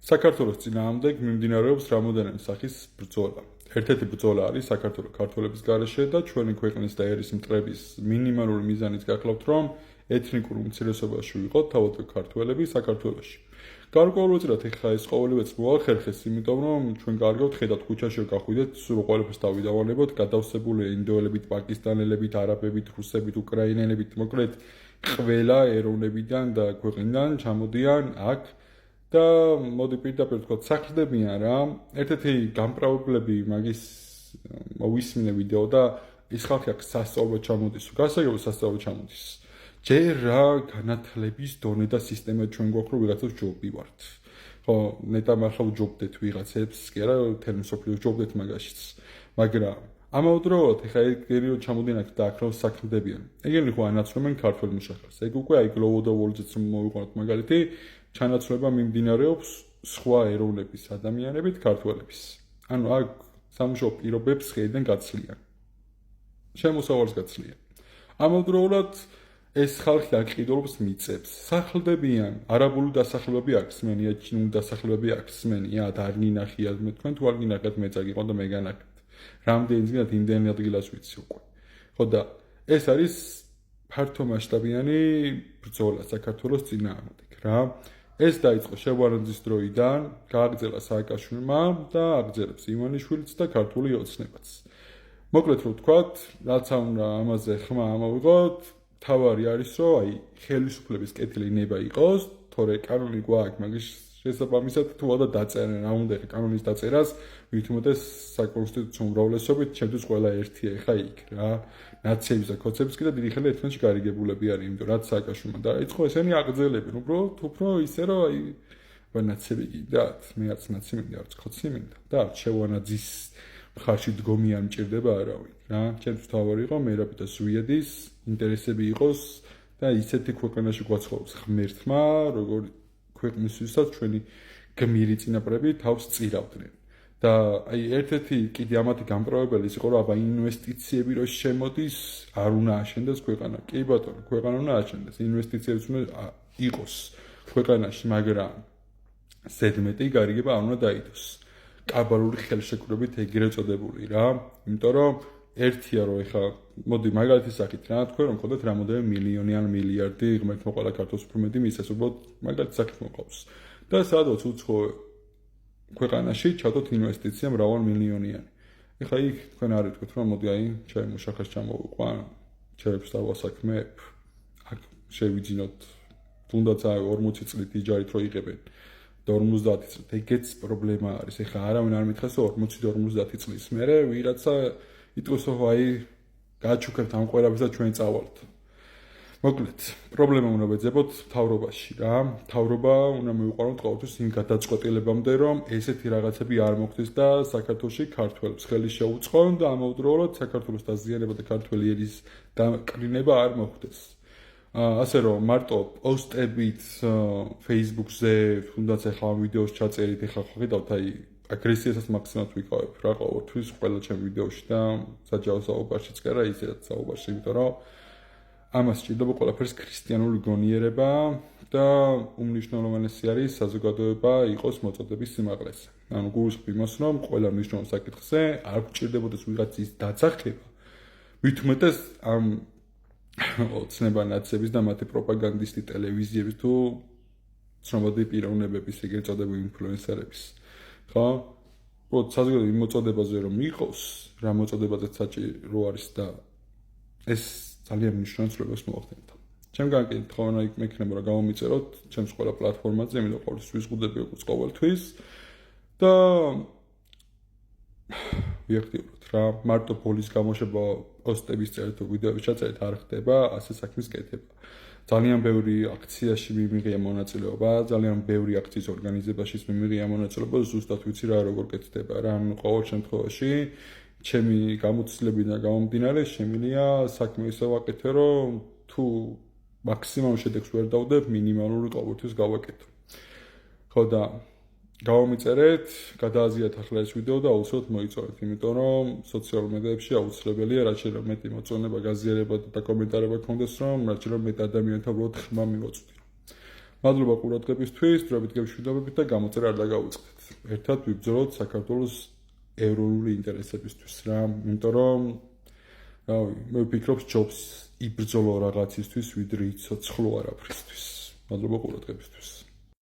საქართველოს წინააღმდეგ მიმდინარეობს რამოდენიმე სახის ბრძოლა. Ერთ-ერთი ბრძოლა არის საქართველოს ქართველების გარეშე და ჩვენი ქვეყნის და ერის მტრების მინიმალური მიზანიც გახლავთ, რომ ეთნიკურ უმცირესობაში ვიყოთ თავად ქართველები საქართველოში. გარკვეულწილად ეხლა ეს ყოველივეც მოახერხეს, იმიტომ რომ ჩვენ კარგავთ ხედავთ ქუჩაში გახვიდეთ, სულ ყველაფერს დავიდავალებოთ, გადავსებულია ინდოელებით, პაკისტანელებით, არაბებით, რუსებით, უკრაინელებით, მოკლედ ყველა ეროვნებიდან და ქვეყნიდან ჩამოდიან აქ და მოდი პირდაპირ ვთქვათ, სახლდებიან რა. ერთ-ერთი გამპრავლებლები მაგის მოვისმინე ვიდეო და ის ხალხი აქ სასწავლებლად ჩამოდის, გასაგებად სასწავლებლად ჩამოდის. ჯერ რა განათლების დონე და სისტემა ჩვენ გვაქვს, რომ ვიღაცას ჯობივართ. ხო, ნეტა მართლა ვჯობდეთ ვიღაცებს, კი არა, თელ მსოფლიოს ჯობდეთ მაგაშიც. მაგრამ ამავდროულად ეხა ეგ ჩამოდიან აქ და აქ რომ საქმდებიან. ეგენი ხო ანაცნობენ ქართველ მუშახელს. ეგ უკვე აი გლოვოდოვოლძეც მოვიყვანოთ მაგალითი, ჩანაცვლება მიმდინარეობს სხვა ეროვნების ადამიანებით ქართველების. ანუ აქ სამუშაო პირობებს ხედენ გაცლიან. შემოსავალს გაცლიან. ამავდროულად ეს ხალხი აკიდრობს მიწებს. სახლდებიან, არაბული დასახლებები აქვს მენია, ჩინური დასახლებები აქვს მენია, არ გინახიათ მე თქვენ თუ არ გინახიათ მე წაგიყო და მე განახეთ. რამდენი ძინათ იმდენი ადგილას ვიცი უკვე. ხო და ეს არის ფართო მასშტაბიანი ბრძოლა საქართველოს წინააღმდეგ რა. ეს დაიწყო შევარდნის დროიდან, გააგრძელა სააკაშვილმა და აგრძელებს ივანიშვილიც და ქართული ოცნებაც. მოკლედ რომ ვთქვათ, რაც უნდა ამაზე ხმა ამოვიღოთ, თავარი არის რომ აი ხელისუფლების კეთილი ნება იყოს, თორე კანონი გვაქვს მაგის შესაბამისად თუ არა დაწერენ, რა უნდა ეხა კანონის დაწერას, მით უმეტეს საკონსტიტუციო უმრავლესობით ჩემთვის ყველა ერთია ეხა იქ რა. ნაციების და ქოცების კიდე დიდი ხელი ერთმანეთში გარიგებულები არის, იმიტომ რაც სააკაშვილმა დაიწყო, ესენი აგრძელებენ, უბრალოდ უფრო ისე რომ აი ნაციები კიდათ, მეც ნაცი მინდა, არც ქოცი მინდა და არც შევანაძის მხარში დგომი არ მჭირდება არავინ რა. ჩემთვის თავარი იყო მერაბი და ზვიედის ინტერესები იყოს და ისეთი ქვეყანაში გვაცხოვროს ღმერთმა, როგორ ქვეყნისთვისაც ჩვენი გმირი წინაპრები თავს წირავდნენ. და აი ერთ-ერთი კიდე ამათი გამპრობებელი ის იყო, რომ აბა ინვესტიციები რო შემოდის, არ უნდა აშენდეს ქვეყანა. კი ბატონო, ქვეყანა უნდა აშენდეს, ინვესტიციებიც უნდა იყოს ქვეყანაში, მაგრამ ზედმეტი გარიგება არ უნდა დაიდოს. კაბალური ხელშეკრულებით ეგრე წოდებული რა. იმიტომ რომ ერთია რომ ეხა მოდი მაგალითის სახით რა თქვენ რომ ხოდეთ რამოდენიმე მილიონი ან მილიარდი ღმერთმა ყველა ქართულს უფრო მეტი მისცეს, უბრალოდ მაგალითის სახით მოყავს. და სადაც უცხო ქვეყანაში ჩადოთ ინვესტიცია მრავალ მილიონიანი. ეხა იქ თქვენ არ იტყვით რომ მოდი აი ჩემი მუშახელს ჩამოვიყვან, ჩემს დავასაქმებ, აქ შევიძინოთ თუნდაც 40 წლით იჯარით რო იღებენ. და 50 წლით ეგეც პრობლემა არის. ეხლა არავინ არ მითხეს 40 და 50 წლის მერე ვიღაცა იტყვის რომ აი გაჩუქებთ ამ ყველაფერს და ჩვენ წავალთ. მოკლედ, პრობლემა უნდა ვეძებოთ მთავრობაში რა. მთავრობა უნდა მივიყვანოთ ყოველთვის იმ გადაწყვეტილებამდე, რომ ესეთი რაღაცები არ მოხდეს და საქართველოში ქართველებს ხელი შეუწყონ და ამავდროულად საქართველოს დაზიანება და ქართველი ერის დაკრინება არ მოხდეს. ასე რომ მარტო პოსტებით Facebook-ზე, თუნდაც ახლა ვიდეოს ჩაწერით, ახლა ხედავთ აი აგრესიასაც მაქსიმალურად ვიკავებ რა ყოველთვის ყველა ჩემ ვიდეოში და საჯარო საუბარშიც კი არა ისედაც საუბარში, იმიტომ რომ ამას სჭირდება ყველაფერს ქრისტიანული გონიერება და უმნიშვნელოვანესი არის საზოგადოება იყოს მოწოდების სიმაღლეზე. ანუ გულისხმობ იმას, რომ ყველა მნიშვნელოვან საკითხზე არ გვჭირდებოდეს ვიღაცის დაცახება, მით უმეტეს ამ ოცნება ნაციების და მათი პროპაგანდისტი ტელევიზიების თუ ცნობადი პიროვნებების ეგრეთ წოდებული ინფლუენსერების. ხო? უბრალოდ საზოგადოება იმ მოწოდებაზე რომ იყოს, რა მოწოდებაზე საჭირო არის და ეს ძალიან მნიშვნელოვან ცვლილებას მოახდენთ. ჩემგან კი თხოვნა იქ მექნება რომ გამომიწეროთ ჩემს ყველა პლატფორმაზე, იმიტომ ყოველთვის ვიზღუდები როგორც ყოველთვის და ვიაქტიუროთ რა. მარტო ბოლის გამოშვება პოსტების წერით თუ ვიდეოების ჩაწერით არ ხდება ასე საქმის კეთება. ძალიან ბევრი აქციაში მიმიღია მონაწილეობა, ძალიან ბევრი აქციის ორგანიზებაშიც მიმიღია მონაწილეობა, ზუსტად ვიცი რა როგორ კეთდება რა. ანუ ყოველ შემთხვევაში ჩემი გამოცდილებიდან გამომდინარე შემიძლია საქმე ისე ვაკეთე, რომ თუ მაქსიმალურ შედეგს ვერ დავდებ, მინიმალური ყოველთვის გავაკეთო. ხო და გავამიწერეთ, გადააზიარეთ ახლა ეს ვიდეო და აუცილებლად მოიწონეთ, იმიტომ რომ სოციალურ მედიებში აუცილებელია რაც შეიძლება მეტი მოწონება, გაზიარება და კომენტარება გქონდეს, რომ რაც შეიძლება მეტ ადამიანთა უბრალოდ ხმა მივაწვდირო. მადლობა ყურადღებისთვის, დროებით გეშვიდობებით და გამოწერა არ დაგაუწყდეთ. ერთად ვიბრძოლოთ საქართველოს ევროპული ინტერესებისთვის რა, იმიტომ რომ მე ვფიქრობ, ჯობს იბრძოლო რაღაცისთვის, ვიდრე იცოცხლო არაფრისთვის. მადლობა ყურადღებისთვის.